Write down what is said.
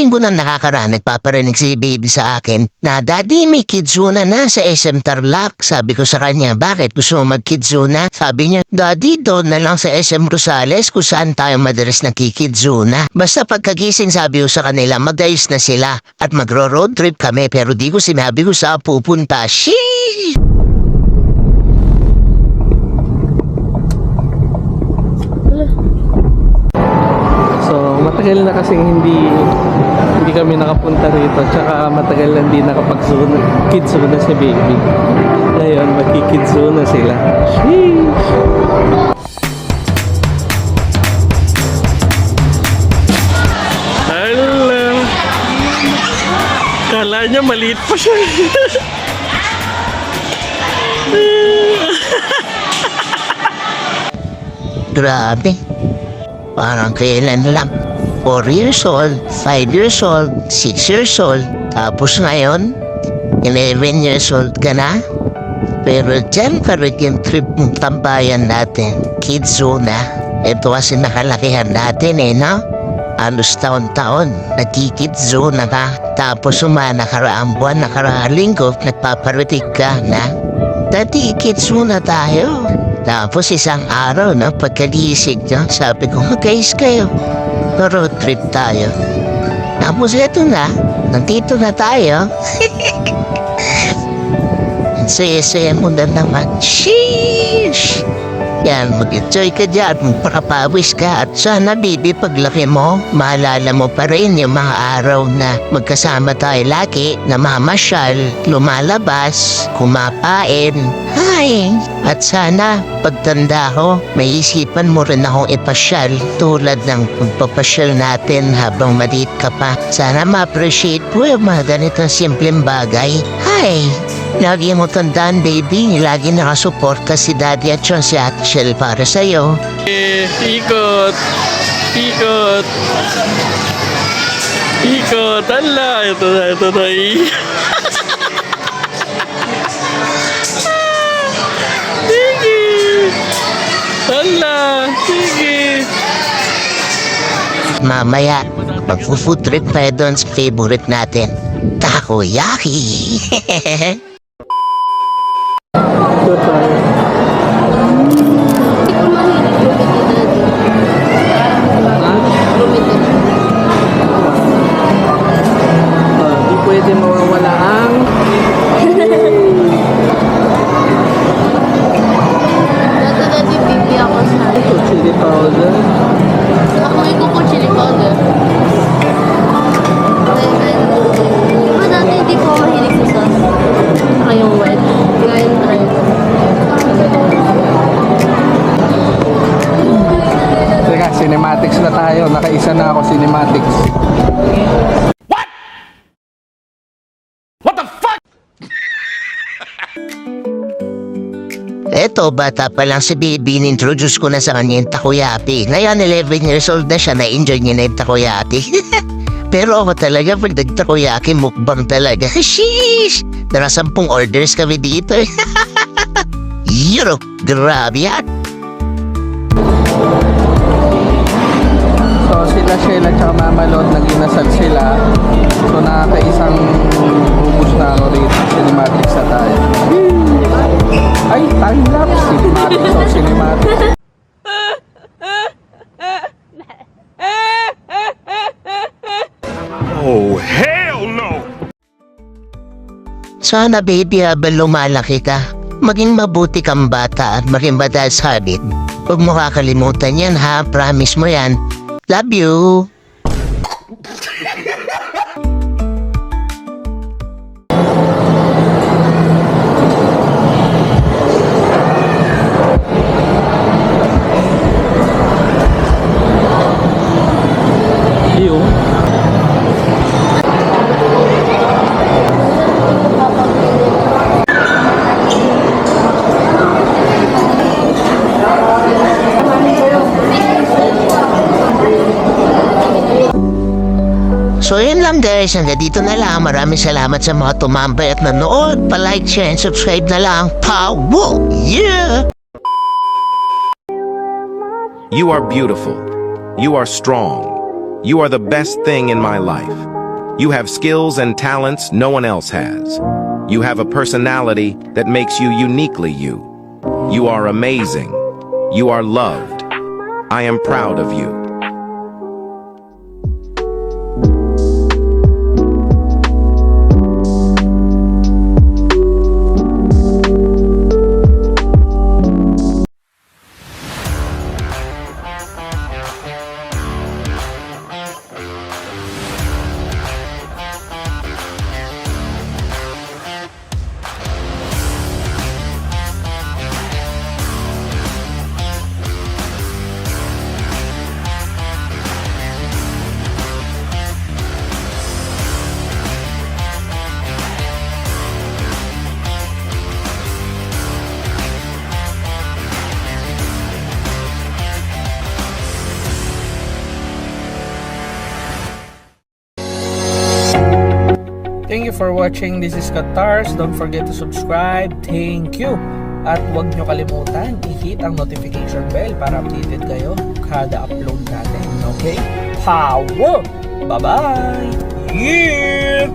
linggo na nakakaraan, nagpaparinig si baby sa akin na, Daddy, may kidzuna na sa SM Tarlac. Sabi ko sa kanya, bakit gusto mo mag-kidzuna? Sabi niya, Daddy, doon na lang sa SM Rosales kung saan tayo madalas nakikidzuna. Basta pagkagising sabi ko sa kanila, mag-ayos na sila at magro-road trip kami, pero di ko sinabi ko saan pupunta. Sheesh! Matagal na kasing hindi kami nakapunta rito, tsaka matagal na hindi kidzuna si baby. Ngayon magkikidzuna sila. Sheesh! Hala! Kala niya maliit pa siya. Grabe. Parang kailan lang. 4 years old, 5 years old, 6 years old. Tapos ngayon, 11 years old ka na. Pero dyan pa rin yung trip mong tambayan natin. Kidzuna. Ito kasi nakalakihan natin no? Halos taon-taon, nagkikidzuna ka. Tapos nakaraang buwan, nakaraang linggo, nagpaparitig ka na, Daddy, kidzuna tayo. Tapos isang araw pagkalisig niya, sabi ko, guys kayo, road trip tayo. Tapos eto na, nandito na tayo. Saya-saya mo na naman. Sheesh! Yan, mag-enjoy ka dyan, magpakapawis ka. At sana, baby, paglaki mo, maalala mo pa rin yung mga araw na magkasama tayo lagi, na mamasyal, lumalabas, kumapain. Hi! At sana, pagtanda ko, may isipan mo rin akong ipasyal tulad ng pagpapasyal natin habang maliit ka pa. Sana ma-appreciate mo yung mga ganitong simpleng bagay. Hi! Lagi mo tandaan, baby, lagi nakasuporta si Daddy at si Ate Shell para sa'yo. Ikot! Ikot! Ikot! Hala! Ito na. Sige! Hala! Sige! Mamaya, mag-food trip tayo doon sa favorite natin, takoyaki. Di pwede mawawala ang Dati pipi ako sa chili powder. ako may kuko chili powder. Diba dati hindi ko mahilig sa sauce? Saka yung wet. Ngayon try ko. Teka, cinematics na tayo. Nakaisa na ako cinematics. Eto, bata pa lang si baby, introduce ko na sa kanya yung takoyaki. Ngayon, 11 years old na siya, na-enjoy niya na yung takoyaki. Pero ako talaga, pag nag-takoyaki, mukbang talaga. Sheesh! 10 orders kami dito. Euro, grabe yan. So sila Sheila tsaka Mama Lot nag-inasal sila. So nakakaisang ubus na ako rito. Cinematics na tayo. Ay, time-lapse. Cinematics o cinematics. Oh, hell no! Sana baby, habang lumalaki ka, maging mabuti kang bata at maging badass habit. Huwag mo kakalimutan yan ha, promise mo yan. Love you! Yung So yun lang guys, hanggang dito na lang. Maraming salamat sa mga tumambay at nanood. Pa-like, share, and subscribe na lang. Pow! Yeah! You are beautiful. You are strong. You are the best thing in my life. You have skills and talents no one else has. You have a personality that makes you uniquely you. You are amazing. You are loved. I am proud of you. Thank you for watching. This is Katars. Don't forget to subscribe. Thank you. At huwag nyo kalimutan, i-hit ang notification bell para updated kayo kada upload natin. Okay? Power! Bye-bye! Yeah!